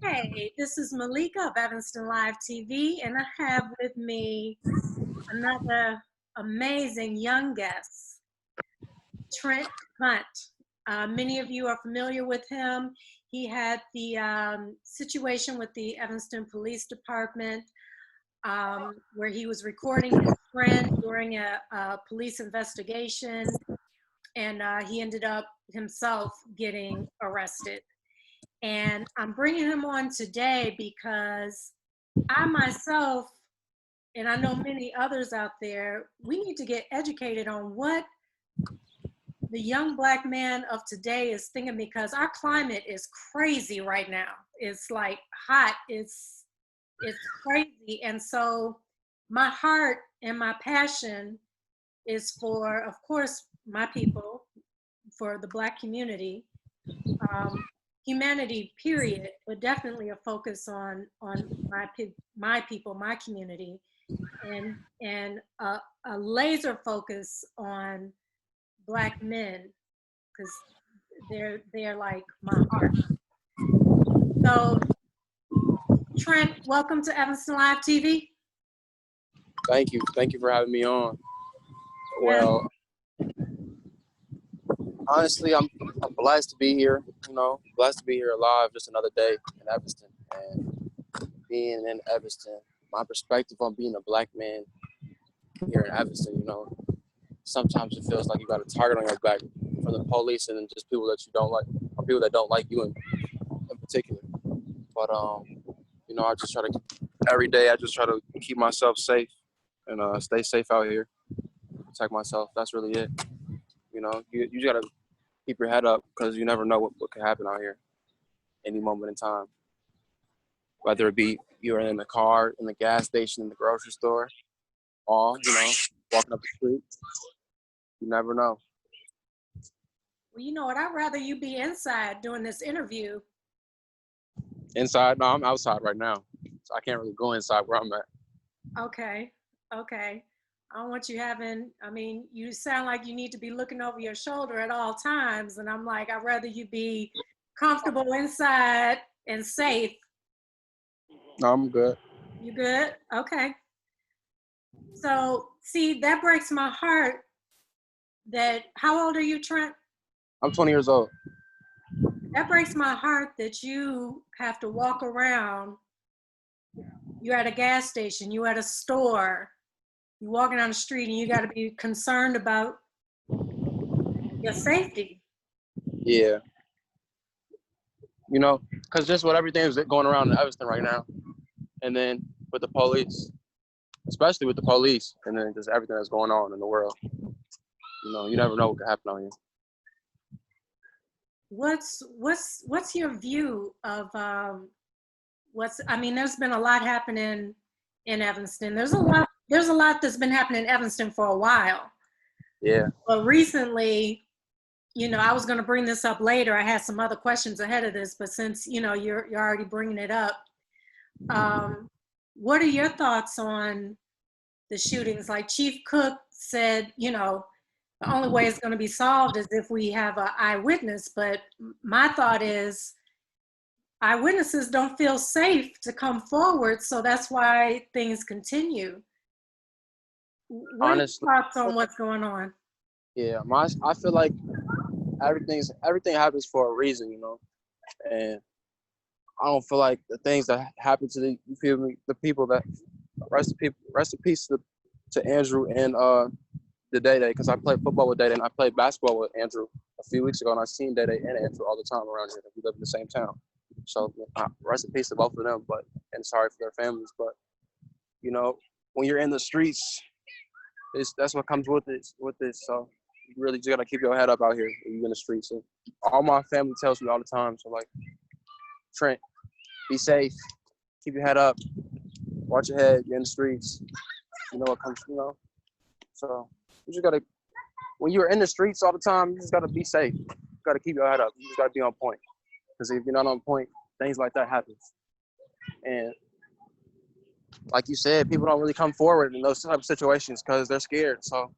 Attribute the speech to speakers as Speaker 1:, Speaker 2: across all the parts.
Speaker 1: Hey, this is Malika of Evanston Live TV, and I have with me another amazing young guest, Trent. Many of you are familiar with him. He had the situation with the Evanston Police Department where he was recording his friend during a police investigation, and he ended up himself getting arrested. And I'm bringing him on today because I myself, and I know many others out there, we need to get educated on what the young Black man of today is thinking, because our climate is crazy right now. It's like hot, it's crazy. And so my heart and my passion is for, of course, my people, for the Black community, humanity, period, but definitely a focus on my people, my community, and a laser focus on Black men, because they're like my heart. So, Trent, welcome to Evanston Live TV.
Speaker 2: Thank you for having me on. Well, honestly, I'm blessed to be here. Blessed to be here alive. Just another day in Evanston, and being in Evanston, my perspective on being a Black man here in Evanston. Sometimes it feels like you got a target on your back from the police and just people that you don't like, or people that don't like you in particular. But I just try to every day. I just try to keep myself safe and stay safe out here, protect myself. That's really it. You just gotta keep your head up, because you never know what could happen out here any moment in time. Whether it be you're in the car, in the gas station, in the grocery store, or, walking up the street. You never know.
Speaker 1: Well, you know what? I'd rather you be inside doing this interview.
Speaker 2: Inside? No, I'm outside right now. So I can't really go inside where I'm at.
Speaker 1: Okay. I don't want you you sound like you need to be looking over your shoulder at all times. And I'm like, I'd rather you be comfortable inside and safe.
Speaker 2: No, I'm good.
Speaker 1: You good? Okay. So, see, that breaks my heart how old are you, Trent?
Speaker 2: I'm 20 years old.
Speaker 1: That breaks my heart that you have to walk around. You're at a gas station, you're at a store, you're walking down the street, and you got to be concerned about your safety.
Speaker 2: Yeah. Because just with everything that's going around in Evanston right now, and then with the police, especially with the police, and then just everything that's going on in the world, you never know what could happen out here.
Speaker 1: What's your view of there's been a lot happening in Evanston. There's a lot that's been happening in Evanston for a while.
Speaker 2: Yeah.
Speaker 1: But recently, I was going to bring this up later. I had some other questions ahead of this, but since, you're already bringing it up, what are your thoughts on the shootings? Like Chief Cook said, the only way it's going to be solved is if we have an eyewitness. But my thought is eyewitnesses don't feel safe to come forward, so that's why things continue. What are your thoughts on what's going on?
Speaker 2: Yeah, I feel like everything happens for a reason, and I don't feel like the things that happen to the people that rest in peace to Andrew and the Day, because I played football with Day and I played basketball with Andrew a few weeks ago, and I've seen Day and Andrew all the time around here. We live in the same town, so rest in peace to both of them. And sorry for their families. But when you're in the streets, that's what comes with this. So you really just gotta keep your head up out here when you're in the streets. And all my family tells me all the time. So like, Trent, be safe, keep your head up, watch your head. You're in the streets. You know what comes. So you just gotta. When you're in the streets all the time, you just gotta be safe. You gotta keep your head up. You just gotta be on point. Because if you're not on point, things like that happen. And like you said, people don't really come forward in those type of situations because they're scared. So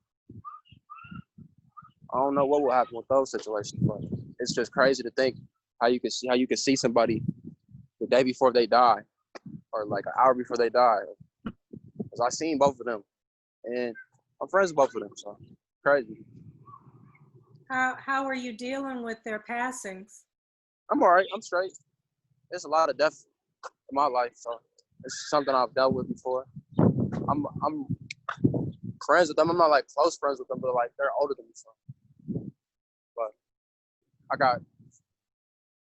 Speaker 2: I don't know what will happen with those situations, but it's just crazy to think how you could see somebody the day before they die, or like an hour before they die. Cause I seen both of them, and I'm friends with both of them. So crazy.
Speaker 1: How are you dealing with their passings?
Speaker 2: I'm all right. I'm straight. There's a lot of death in my life, so it's something I've dealt with before. I'm friends with them. I'm not like close friends with them, but like they're older than me. So, but I got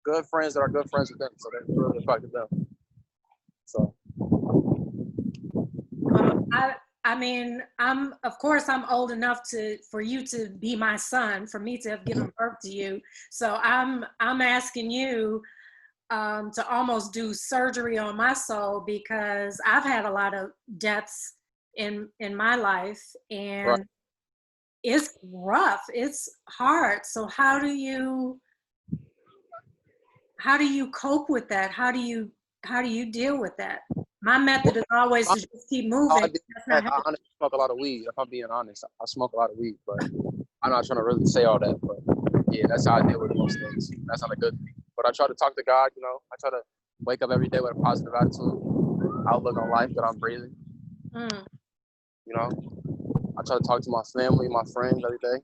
Speaker 2: good friends that are good friends with them, so they really affected them. So
Speaker 1: Well, I mean, of course I'm old enough for you to be my son, for me to have given birth to you. So I'm asking you to almost do surgery on my soul, because I've had a lot of deaths in my life, and
Speaker 2: right.
Speaker 1: it's rough. It's hard. So how do you cope with that? How do you deal with that? My method is always to just keep moving. That's not
Speaker 2: I honestly smoke a lot of weed. If I'm being honest, I smoke a lot of weed, but I'm not trying to really say all that. But yeah, that's how I deal with most things. That's not a good thing. But I try to talk to God. You know, I try to wake up every day with a positive attitude, outlook on life that I'm breathing.
Speaker 1: Mm.
Speaker 2: You know, I try to talk to my family, my friends every day.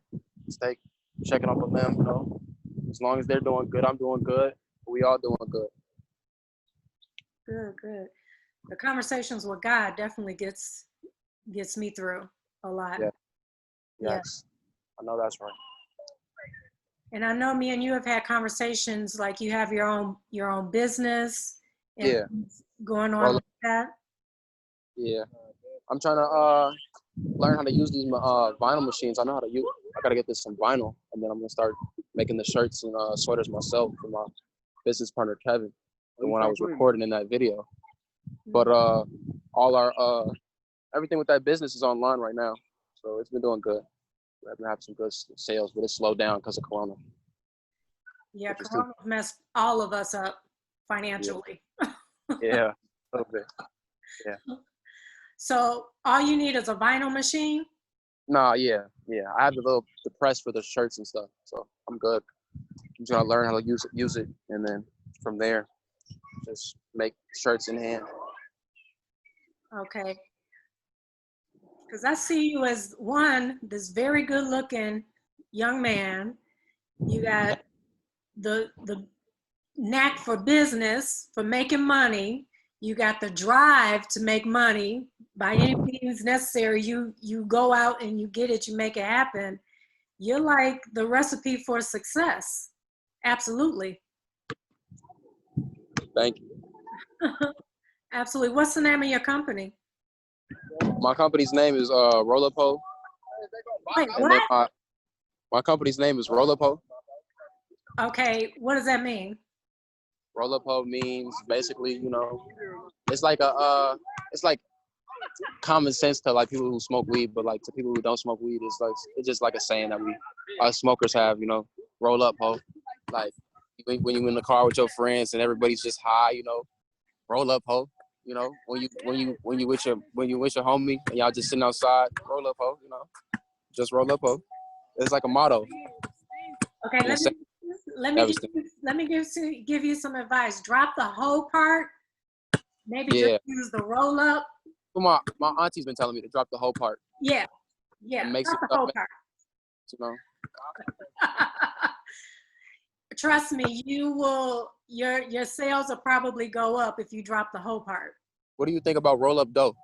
Speaker 2: Stay checking up on them. You know, as long as they're doing good, I'm doing good. We all doing good.
Speaker 1: Good. The conversations with God definitely gets me through a lot.
Speaker 2: Yeah.
Speaker 1: Yeah.
Speaker 2: Yes. I know that's right.
Speaker 1: And I know me and you have had conversations, like you have your own business and
Speaker 2: Yeah.
Speaker 1: going on
Speaker 2: Well,
Speaker 1: with that.
Speaker 2: yeah. I'm trying to learn how to use these vinyl machines. I know how to use. I gotta get this some vinyl, and then I'm gonna start making the shirts and sweaters myself for my business partner Kevin, the one I was recording in that video. But all our everything with that business is online right now, so it's been doing good. We've been having some good sales, but it's slowed down because of Corona.
Speaker 1: Yeah, Corona messed all of us up financially.
Speaker 2: Yeah, a little bit. Yeah.
Speaker 1: So all you need is a vinyl machine?
Speaker 2: Nah, yeah. I have the press for the shirts and stuff, so I'm good. I'm trying to learn how to use it, and then from there, just make shirts in hand.
Speaker 1: Okay. Because I see you as this very good looking young man. You got the knack for business, for making money. You got the drive to make money by any means necessary. You go out and you get it, you make it happen. You're like the recipe for success. Absolutely.
Speaker 2: Thank you.
Speaker 1: Absolutely. What's the name of your company?
Speaker 2: My company's name is Rolapo.
Speaker 1: Wait,
Speaker 2: And then
Speaker 1: what?
Speaker 2: my company's name is Rolapo.
Speaker 1: Okay, what does that mean?
Speaker 2: Rolapo means basically, it's like it's like common sense to like people who smoke weed, but like to people who don't smoke weed, it's just like a saying that we us smokers have, roll up, ho. Like when you in the car with your friends and everybody's just high, roll up, ho. When you with your homie and y'all just sitting outside, roll up, ho. Just roll up, ho. It's like a motto.
Speaker 1: Okay, let me give you some advice. Drop the whole part. Maybe just use the roll up.
Speaker 2: Well, my auntie's been telling me to drop the whole part.
Speaker 1: Yeah.
Speaker 2: It makes
Speaker 1: drop the whole part. Trust me, your sales will probably go up if you drop the whole part.
Speaker 2: What do you think about roll up dope?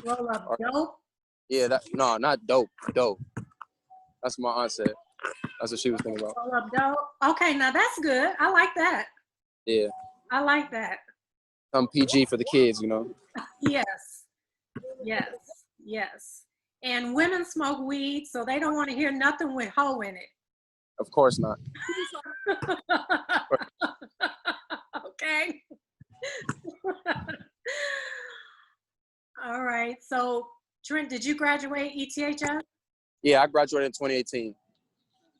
Speaker 1: Roll up dope?
Speaker 2: Yeah, not dope. Dope. That's what my aunt said. That's what she was thinking about.
Speaker 1: Roll up dope. Okay, now that's good. I like that.
Speaker 2: Yeah.
Speaker 1: I like that.
Speaker 2: Some PG for the kids,
Speaker 1: Yes. And women smoke weed, so they don't want to hear nothing with hoe in it.
Speaker 2: Of course not.
Speaker 1: Okay. All right. So, Trent, did you graduate ETHS?
Speaker 2: Yeah, I graduated in 2018.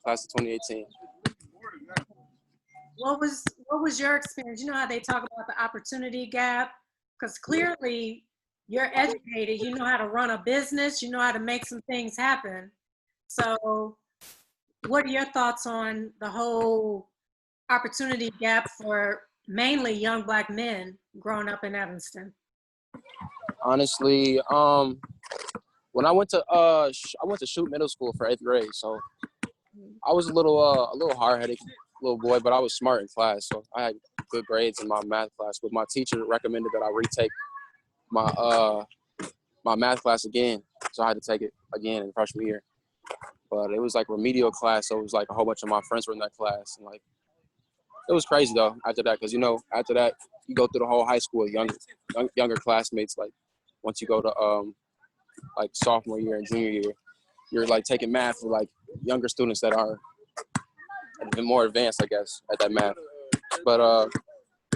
Speaker 2: Class of 2018.
Speaker 1: What was your experience? You know how they talk about the opportunity gap? Because clearly you're educated. You know how to run a business. You know how to make some things happen. So, what are your thoughts on the whole opportunity gap for mainly young Black men growing up in Evanston?
Speaker 2: Honestly, when I went to Shoot Middle School for 8th grade, so I was a little hard-headed little boy, but I was smart in class, so I had good grades in my math class. But my teacher recommended that I retake my math class again, so I had to take it again in freshman year. But it was like remedial class, so it was like a whole bunch of my friends were in that class, and like it was crazy though after that, because after that you go through the whole high school with younger classmates. Like once you go to like sophomore year and junior year, you're like taking math with like younger students that are a bit more advanced, I guess, at that math. But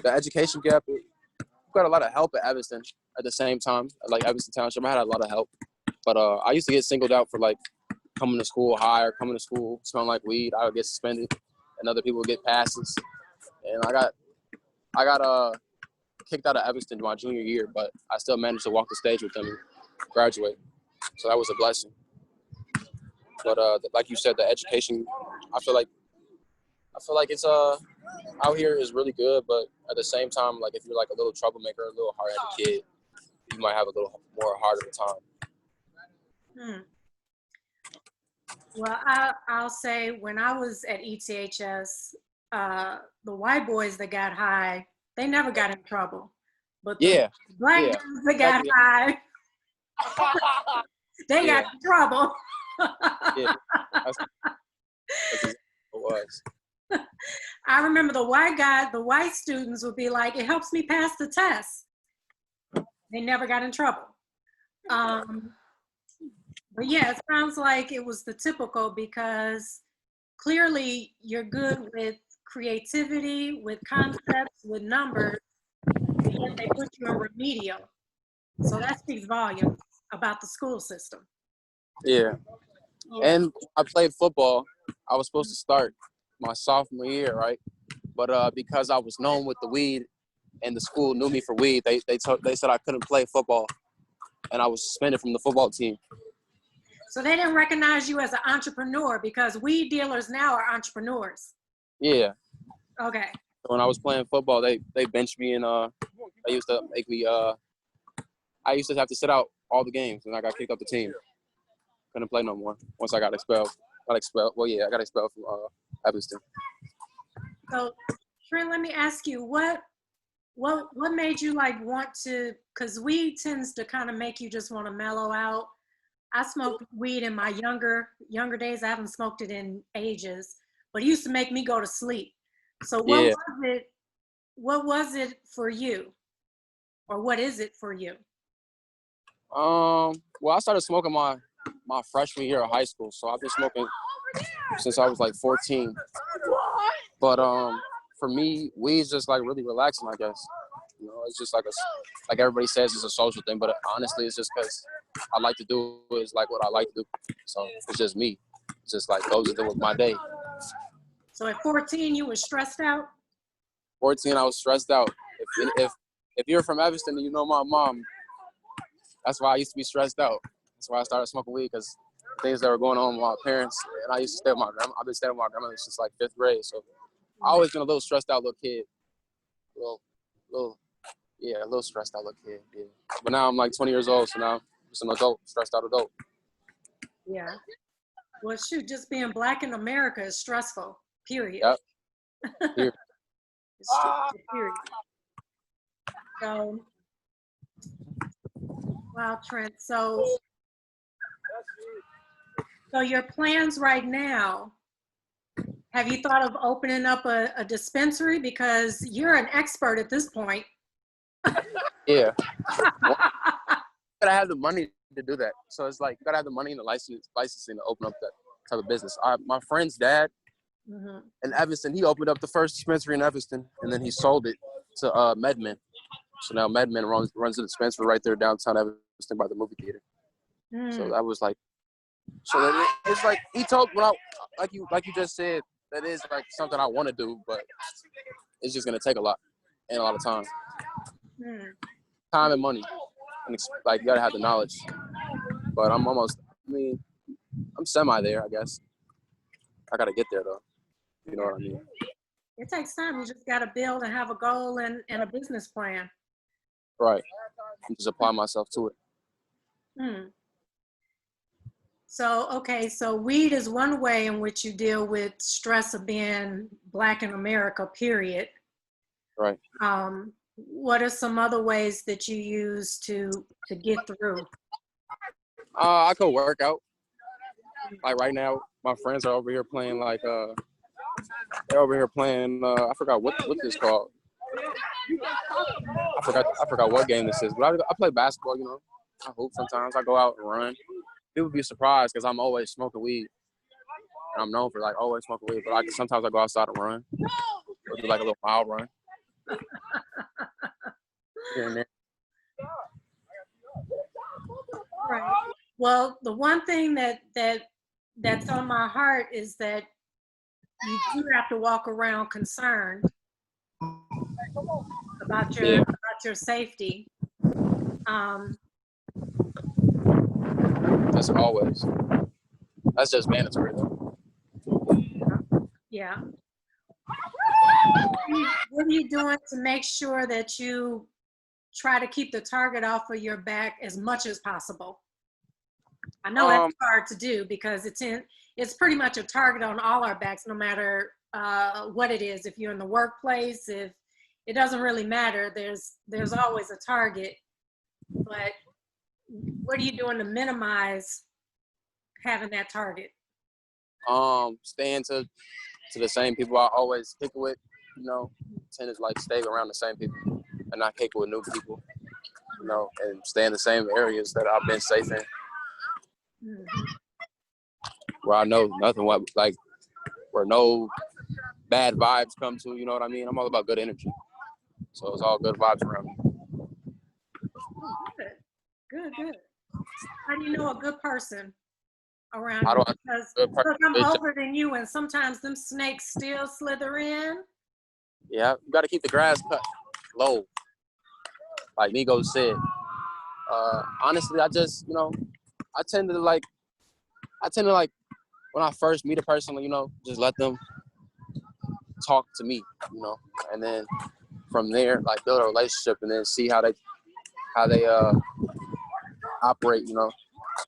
Speaker 2: the education gap, we got a lot of help at Evanston at the same time. Like Evanston Township, I had a lot of help. But I used to get singled out for like coming to school high or coming to school smelling like weed. I would get suspended, and other people would get passes. And I got kicked out of Evanston my junior year, but I still managed to walk the stage with them and graduate. So that was a blessing. But like you said, the education, I feel like it's out here is really good, but at the same time, like if you're like a little troublemaker, a little hard-headed kid, you might have a little more harder time.
Speaker 1: Well, I'll say when I was at ETHS, the white boys that got high, they never got in trouble. But the Black dudes that got high, they got in trouble.
Speaker 2: That's exactly what it was.
Speaker 1: I remember the white students would be like, it helps me pass the test. They never got in trouble. But yeah, it sounds like it was the typical, because clearly you're good with creativity, with concepts, with numbers, but yet they put you in remedial. So that speaks volumes about the school system.
Speaker 2: Yeah. And I played football. I was supposed to start my sophomore year, right? But because I was known with the weed and the school knew me for weed, they said I couldn't play football, and I was suspended from the football team.
Speaker 1: So they didn't recognize you as an entrepreneur, because weed dealers now are entrepreneurs.
Speaker 2: Yeah.
Speaker 1: Okay.
Speaker 2: When I was playing football, they benched me, and they used to make me I used to have to sit out all the games, and I got kicked off the team. Couldn't play no more once I got expelled. Well, yeah, I got expelled from Evanston.
Speaker 1: So, Trent, let me ask you, what made you like want to? Because weed tends to kind of make you just want to mellow out. I smoked weed in my younger days. I haven't smoked it in ages, but it used to make me go to sleep. So what was it for you, or what is it for you?
Speaker 2: Well, I started smoking my freshman year of high school, so I've been smoking since I was like 14. But for me, weed's just like really relaxing, I guess. You know, it's just like everybody says it's a social thing, but honestly, it's just because I like to do is like what I like to do. So it's just me. It's just like goes into my day.
Speaker 1: So at 14, you were stressed out?
Speaker 2: 14, I was stressed out. If you're from Evanston and you know my mom, that's why I used to be stressed out. That's why I started smoking weed, because things that were going on with my parents. And I used to stay with my grandma. I've been staying with my grandmother since like 5th grade. So I always been a little stressed out little kid. A little stressed out little kid. Yeah. But now I'm like 20 years old, so now I'm just an adult, stressed out adult.
Speaker 1: Yeah. Well, shoot, just being Black in America is stressful, period.
Speaker 2: Yep. Period.
Speaker 1: Period. So, wow, Trent. So your plans right now, have you thought of opening up a dispensary? Because you're an expert at this point.
Speaker 2: Yeah. Well, gotta have the money to do that. So it's like, gotta have the money and the licensing to open up that type of business. My friend's dad in Evanston, he opened up the first dispensary in Evanston, and then he sold it to MedMen. So now MedMen runs the dispensary right there downtown Evanston by the movie theater. So that was like, it's like he told like you just said, that is like something I want to do, but it's just gonna take a lot of time, time and money, and like you gotta have the knowledge. But I'm semi there, I guess. I gotta get there though. You know what I mean?
Speaker 1: It takes time. You just got to build and have a goal and a business plan.
Speaker 2: Right. And just apply myself to it.
Speaker 1: Hmm. So, okay, so weed is one way in which you deal with stress of being Black in America, period.
Speaker 2: Right.
Speaker 1: What are some other ways that you use to get through?
Speaker 2: I could work out. Like right now, my friends are over here playing they're over here playing I forgot what this called. I forgot what game this is, but I play basketball, you know. I hoop sometimes. I go out and run. People be surprised because I'm always smoking weed. And I'm known for like always smoking weed, but sometimes I go outside and run. Or do like a little mile run. Here and there.
Speaker 1: Right. Well, the one thing that's on my heart is that you do have to walk around concerned about your safety.
Speaker 2: That's always. That's just mandatory though.
Speaker 1: Yeah. What are you doing to make sure that you try to keep the target off of your back as much as possible? I know that's hard to do because it's pretty much a target on all our backs, no matter what it is. If you're in the workplace, if it doesn't really matter, there's always a target. But what are you doing to minimize having that target?
Speaker 2: Staying to the same people I always kick with, you know, tend to like stay around the same people and not kick with new people, you know, and stay in the same areas that I've been safe in.
Speaker 1: Mm-hmm.
Speaker 2: Where I know nothing, where no bad vibes come to, you know what I mean? I'm all about good energy. So it's all good vibes around me.
Speaker 1: Good. How do you know a good person around
Speaker 2: How
Speaker 1: you?
Speaker 2: do I
Speaker 1: Because I'm older than you, and sometimes them snakes still slither in.
Speaker 2: Yeah, you got to keep the grass cut low. Like Nigo said. Honestly, I just, you know, I tend to like, when I first meet a person, you know, just let them talk to me, you know, and then from there, like build a relationship and then see how they operate, you know.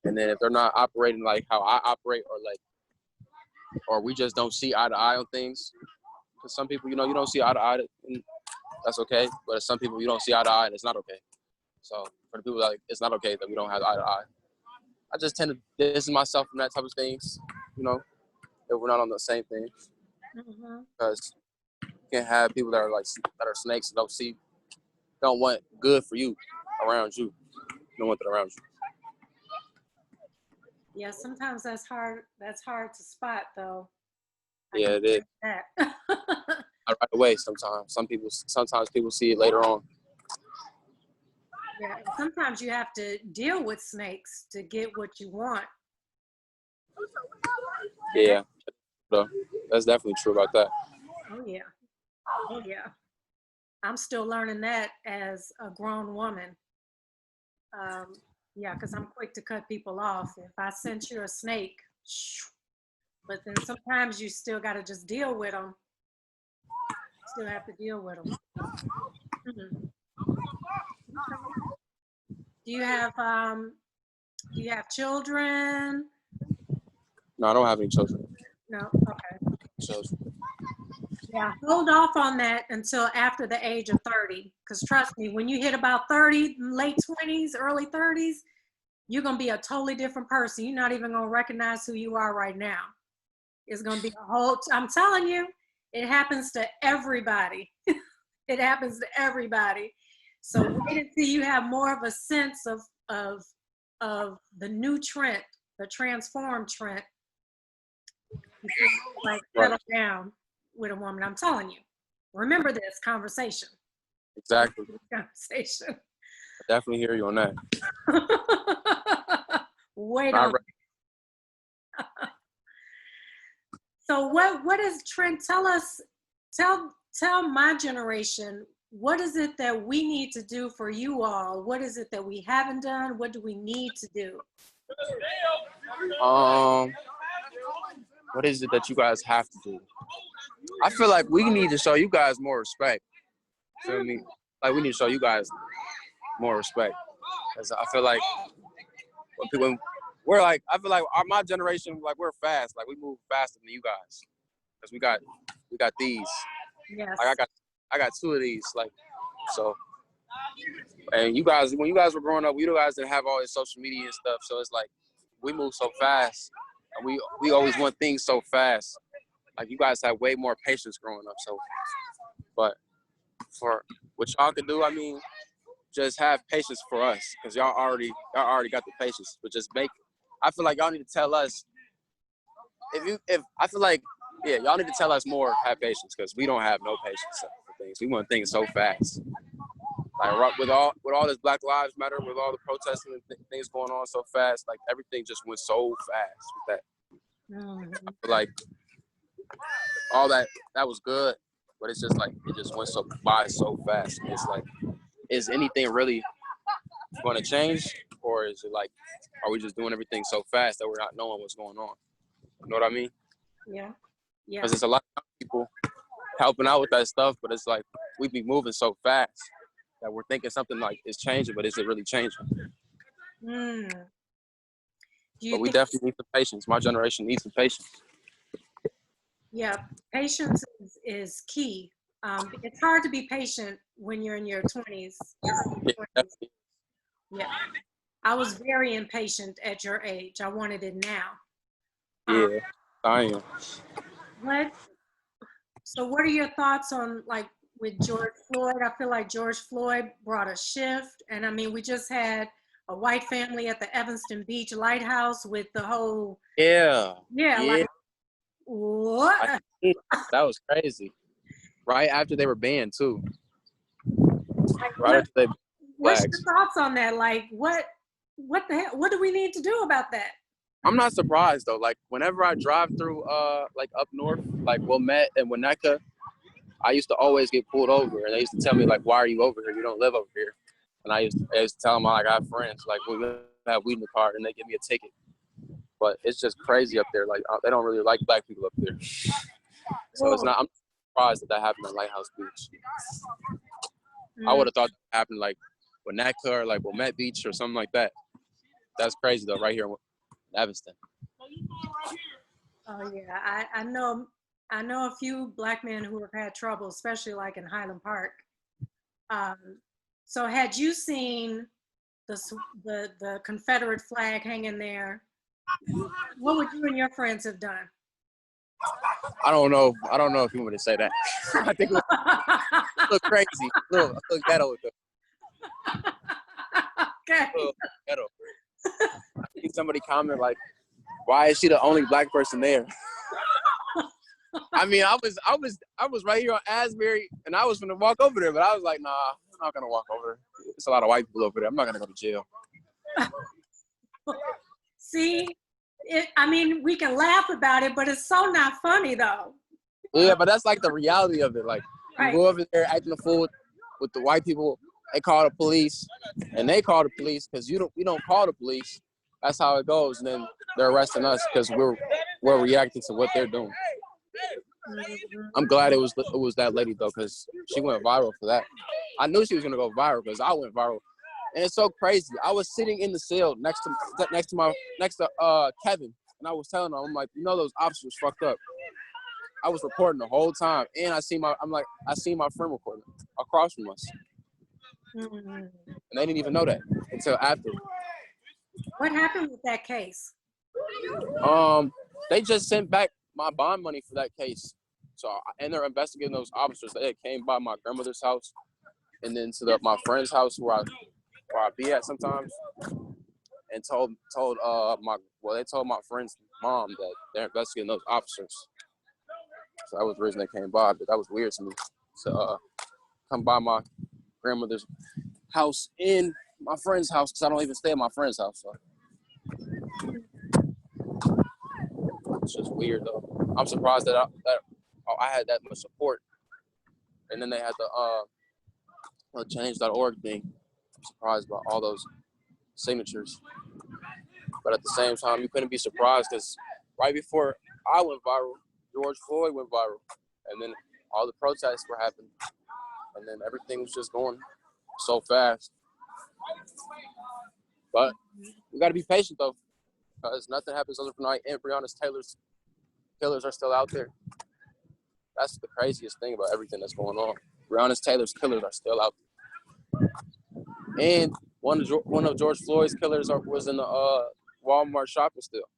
Speaker 2: And then if they're not operating like how I operate, or we just don't see eye to eye on things, because some people, you know, you don't see eye to eye, and that's okay. But some people you don't see eye to eye, and it's not okay. So for the people that it's not okay that we don't have eye to eye, I just tend to distance myself from that type of things, you know, if we're not on the same thing. Because you can't have people that are snakes and don't want good for you around you. You don't want that around you.
Speaker 1: Yeah, sometimes that's hard. That's hard to spot, though.
Speaker 2: Yeah, it is. Not right away. Sometimes people see it later on.
Speaker 1: Yeah, sometimes you have to deal with snakes to get what you want.
Speaker 2: Yeah, that's definitely true about that.
Speaker 1: Oh yeah. I'm still learning that as a grown woman. Yeah, because I'm quick to cut people off. If I sent you a snake, but then sometimes you still got to just deal with them. Still have to deal with them. Mm-hmm. Do you have children?
Speaker 2: No, I don't have any children.
Speaker 1: No. Okay.
Speaker 2: Children.
Speaker 1: Yeah, hold off on that until after the age of 30. Because trust me, when you hit about 30, late 20s, early 30s, you're going to be a totally different person. You're not even going to recognize who you are right now. It's going to be I'm telling you, it happens to everybody. It happens to everybody. So wait until you have more of a sense of the new Trent, the transformed Trent. Like settle down with a woman. I'm telling you. Remember this conversation.
Speaker 2: Exactly.
Speaker 1: Conversation.
Speaker 2: I definitely hear you on that.
Speaker 1: Wait on. So what is Trent? Tell my generation, what is it that we need to do for you all? What is it that we haven't done? What do we need to do?
Speaker 2: What is it that you guys have to do? I feel like we need to show you guys more respect. Feel me? Like we need to show you guys more respect. Cause I feel like when we're like, I feel like my generation, like we're fast. Like we move faster than you guys. Cause we got these.
Speaker 1: Yes.
Speaker 2: Like I got two of these. Like so. And you guys, when you guys were growing up, you guys didn't have all this social media and stuff. So it's like we move so fast, and we always want things so fast. Like you guys have way more patience growing up. So, but for what y'all can do, I mean, just have patience for us, cause y'all already got the patience. But just I feel like y'all need to tell us if I feel like y'all need to tell us more. Have patience, cause we don't have no patience for things. We want things so fast. Like with all this Black Lives Matter, with all the protesting and things going on so fast, like everything just went so fast with that. I feel like all that was good, but it's just like it just went by so fast. It's like, is anything really going to change, or is it like, are we just doing everything so fast that we're not knowing what's going on? You know what I mean?
Speaker 1: Yeah. Yeah.
Speaker 2: Because there's a lot of people helping out with that stuff, but it's like we be moving so fast that we're thinking something like is changing, but is it really changing?
Speaker 1: Mm.
Speaker 2: But we definitely need some patience. My generation needs some patience.
Speaker 1: Yeah, patience is key. It's hard to be patient when you're in your 20s.
Speaker 2: Yeah,
Speaker 1: yeah. I was very impatient at your age. I wanted it now.
Speaker 2: Yeah, I am.
Speaker 1: What are your thoughts on, like, with George Floyd? I feel like George Floyd brought a shift. And I mean, we just had a white family at the Evanston Beach Lighthouse with the whole.
Speaker 2: Yeah.
Speaker 1: Like, what?
Speaker 2: That was crazy. Right after they were banned too.
Speaker 1: Like, after they what's your thoughts on that? Like, what the hell? What do we need to do about that?
Speaker 2: I'm not surprised though. Like whenever I drive through like up north, like Wilmette and Winnetka, I used to always get pulled over, and they used to tell me like, "Why are you over here? You don't live over here." And I used to tell them like I have friends, like we have weed in the car, and they give me a ticket. But it's just crazy up there. Like they don't really like black people up there. So it's not. I'm surprised that happened at Lighthouse Beach. I would have thought that happened like Winnetka or like Wilmette Beach or something like that. That's crazy though, right here in Evanston.
Speaker 1: Oh yeah, I know a few black men who have had trouble, especially like in Highland Park. So had you seen the Confederate flag hanging there, what would you and your friends have done?
Speaker 2: I don't know if you want to say that. I think it look crazy, a little ghetto with them.
Speaker 1: Okay.
Speaker 2: Ghetto. I think somebody comment like, "Why is she the only black person there?" I mean, I was right here on Asbury, and I was gonna walk over there, but I was like, "Nah, I'm not gonna walk over there. There's a lot of white people over there. I'm not gonna go to jail."
Speaker 1: See, I mean, we can laugh about it, but it's so not funny though.
Speaker 2: Yeah, but that's like the reality of it. Like, you go over there acting a fool with the white people. They call the police, and they call the police because we don't call the police. That's how it goes, and then they're arresting us because we're reacting to what they're doing. I'm glad it was that lady though, because she went viral for that. I knew she was gonna go viral because I went viral, and it's so crazy. I was sitting in the cell next to Kevin, and I was telling him, I'm like, those officers fucked up. I was recording the whole time, and I seen my friend recording across from us, and they didn't even know that until after.
Speaker 1: What happened with that case?
Speaker 2: They just sent back my bond money for that case. So, and they're investigating those officers. They came by my grandmother's house, and then to my friend's house where I be at sometimes, and they told my friend's mom that they're investigating those officers. So that was the reason they came by, but that was weird to me. So come by my grandmother's house in my friend's house, because I don't even stay at my friend's house. So it's just weird though. I'm surprised that I had that much support, and then they had the change.org thing. I'm surprised by all those signatures, but at the same time, you couldn't be surprised because right before I went viral, George Floyd went viral, and then all the protests were happening, and then everything was just going so fast. But we got to be patient though, because nothing happens overnight. And Breonna Taylor's killers are still out there. That's the craziest thing about everything that's going on. Breonna Taylor's killers are still out there. And one of George Floyd's killers was in the Walmart shopping still.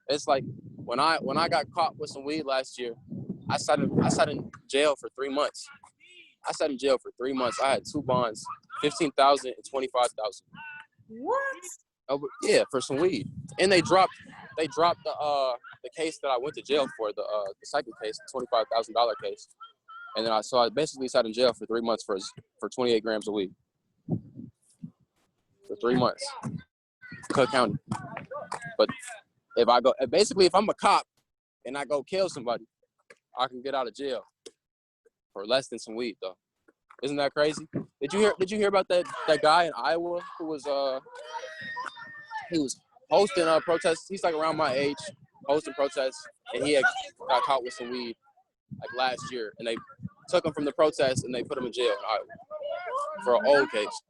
Speaker 2: It's like when I got caught with some weed last year, I sat in jail for 3 months. I sat in jail for 3 months. I had 2 bonds, $15,000 and $25,000.
Speaker 1: What?
Speaker 2: Yeah, for some weed. And they dropped the case that I went to jail for, the second case, the $25,000 case. And then I basically sat in jail for 3 months for 28 grams of weed. For 3 months. Cook County. But if I'm a cop and I go kill somebody, I can get out of jail for less than some weed though. Isn't that crazy? Did you hear about that guy in Iowa who was he was hosting protests? He's like around my age, hosting protests, and he got caught with some weed like last year, and they took him from the protests and they put him in jail in Iowa for an old case.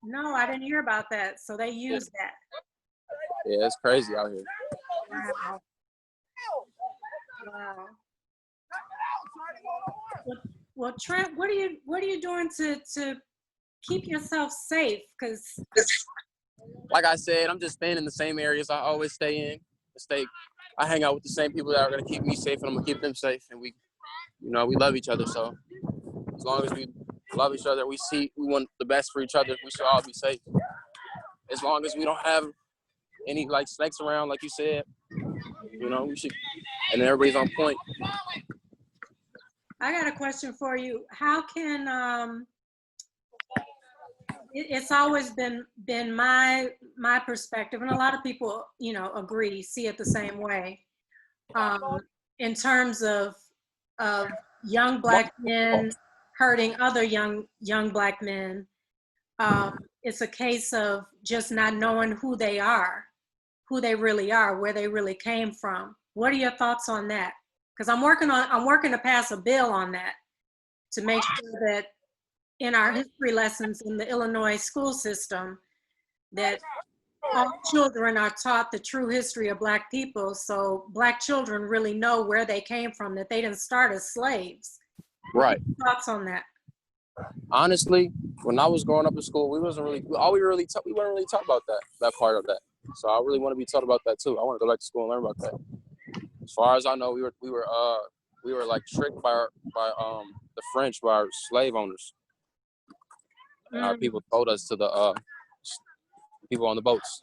Speaker 1: No, I didn't hear about that. So they used that.
Speaker 2: Yeah, it's crazy out here.
Speaker 1: Wow. Wow. Well, Trent, what are you doing to keep yourself safe? Because,
Speaker 2: like I said, I'm just staying in the same areas I always stay in. I hang out with the same people that are gonna keep me safe, and I'm gonna keep them safe. And we love each other. So as long as we love each other, we want the best for each other. We should all be safe. As long as we don't have any like snakes around, like you said, we should. And everybody's on point.
Speaker 1: I got a question for you. How can it's always been my perspective, and a lot of people see it the same way, in terms of young Black men hurting other young Black men. It's a case of just not knowing who they are, who they really are, where they really came from. What are your thoughts on that? Because I'm working to pass a bill on that, to make sure that in our history lessons in the Illinois school system, that all children are taught the true history of Black people, so Black children really know where they came from, that they didn't start as slaves.
Speaker 2: Right.
Speaker 1: Thoughts on that?
Speaker 2: Honestly, when I was growing up in school, we weren't really taught about that part of that. So I really want to be taught about that too. I want to go back to school and learn about that. As far as I know, we were like tricked by the French, by our slave owners. And our people told us to the people on the boats,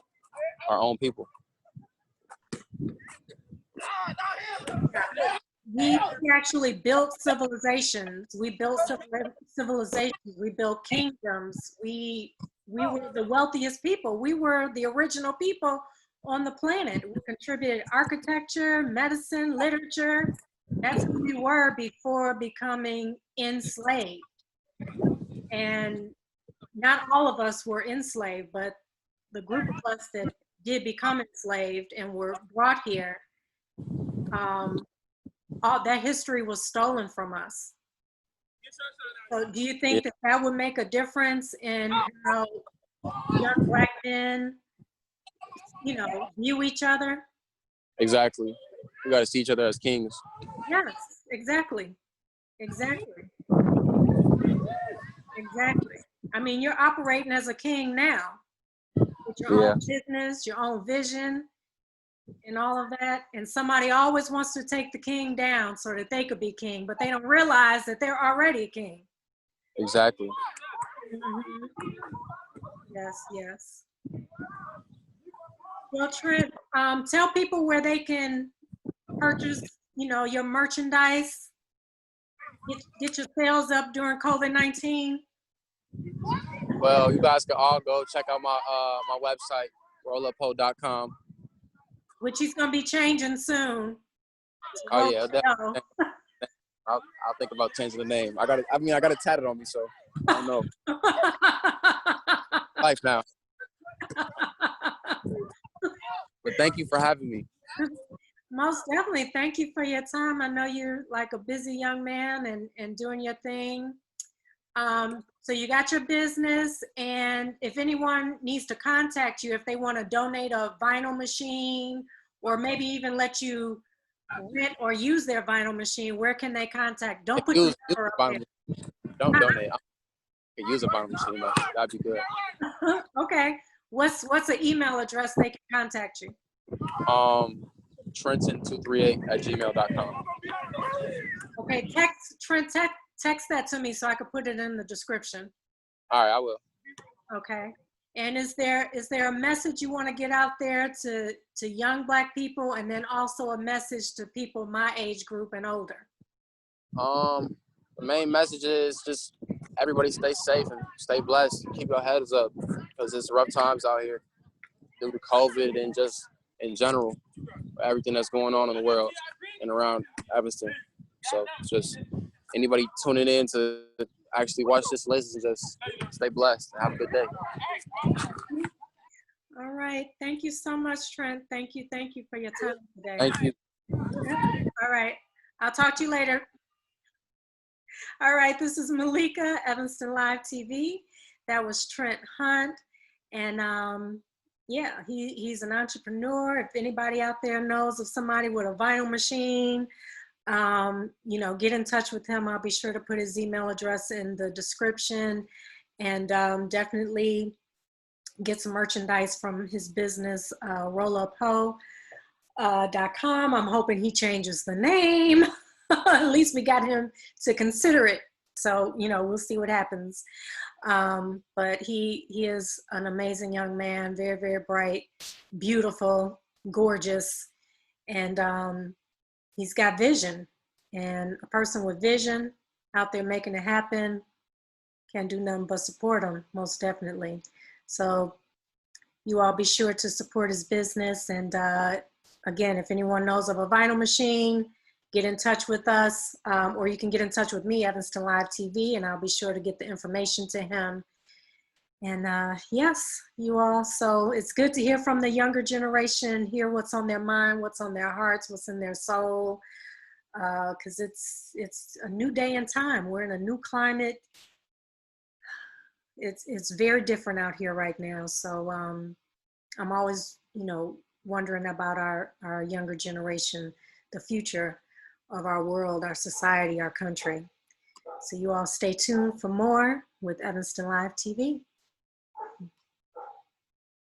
Speaker 2: our own people.
Speaker 1: We actually built civilizations. We built civilizations. We built kingdoms. We were the wealthiest people. We were the original people on the planet. We contributed architecture, medicine, literature. That's who we were before becoming enslaved. And not all of us were enslaved, but the group of us that did become enslaved and were brought here, all that history was stolen from us. So do you think that would make a difference in how young Black men, view each other?
Speaker 2: Exactly. We got to see each other as kings.
Speaker 1: Yes, exactly. I mean, you're operating as a king now, with your own business, your own vision, and all of that. And somebody always wants to take the king down so that they could be king, but they don't realize that they're already a king.
Speaker 2: Exactly.
Speaker 1: Mm-hmm. Yes. Well, Trent, tell people where they can purchase, your merchandise, get your sales up during COVID-19.
Speaker 2: Well, you guys can all go check out my website, rollupo.com.
Speaker 1: Which he's gonna be changing soon.
Speaker 2: Oh yeah, definitely. I'll think about changing the name. I got it tatted on me, so I don't know. Life now. But thank you for having me.
Speaker 1: Most definitely. Thank you for your time. I know you're like a busy young man and doing your thing. So you got your business, and if anyone needs to contact you, if they want to donate a vinyl machine or maybe even let you rent or use their vinyl machine, where can they contact? Don't put your
Speaker 2: Use
Speaker 1: number
Speaker 2: a
Speaker 1: up
Speaker 2: vinyl machine. Don't donate. I can use a vinyl machine though. That'd be good.
Speaker 1: there. Okay. What's the email address they can contact you?
Speaker 2: Trenton238@gmail.com.
Speaker 1: Okay, Trent, text that to me so I could put it in the description.
Speaker 2: All right, I will.
Speaker 1: Okay. And is there a message you want to get out there to young Black people, and then also a message to people my age group and older?
Speaker 2: The main message is just everybody stay safe and stay blessed. Keep your heads up because it's rough times out here due to COVID and just in general, everything that's going on in the world and around Evanston. So just anybody tuning in to actually watch this listen, just stay blessed and have a good day.
Speaker 1: All right. Thank you so much, Trent. Thank you for your time today.
Speaker 2: Thank you.
Speaker 1: All right. I'll talk to you later. All right. This is Malika, Evanston Live TV. That was Trent Hunt. And yeah, he's an entrepreneur. If anybody out there knows of somebody with a vinyl machine, get in touch with him. I'll be sure to put his email address in the description, and definitely get some merchandise from his business, rollupho.com. I'm hoping he changes the name. At least we got him to consider it. So, we'll see what happens. But he is an amazing young man, very, very bright, beautiful, gorgeous, and he's got vision. And a person with vision out there making it happen can't do nothing but support him, most definitely. So you all be sure to support his business. And again, if anyone knows of a vinyl machine, get in touch with us, or you can get in touch with me, Evanston Live TV, and I'll be sure to get the information to him. And yes, you all, so it's good to hear from the younger generation, hear what's on their mind, what's on their hearts, what's in their soul, because it's a new day and time. We're in a new climate. It's very different out here right now. So I'm always, wondering about our younger generation, the future of our world, our society, our country. So you all stay tuned for more with Evanston Live TV.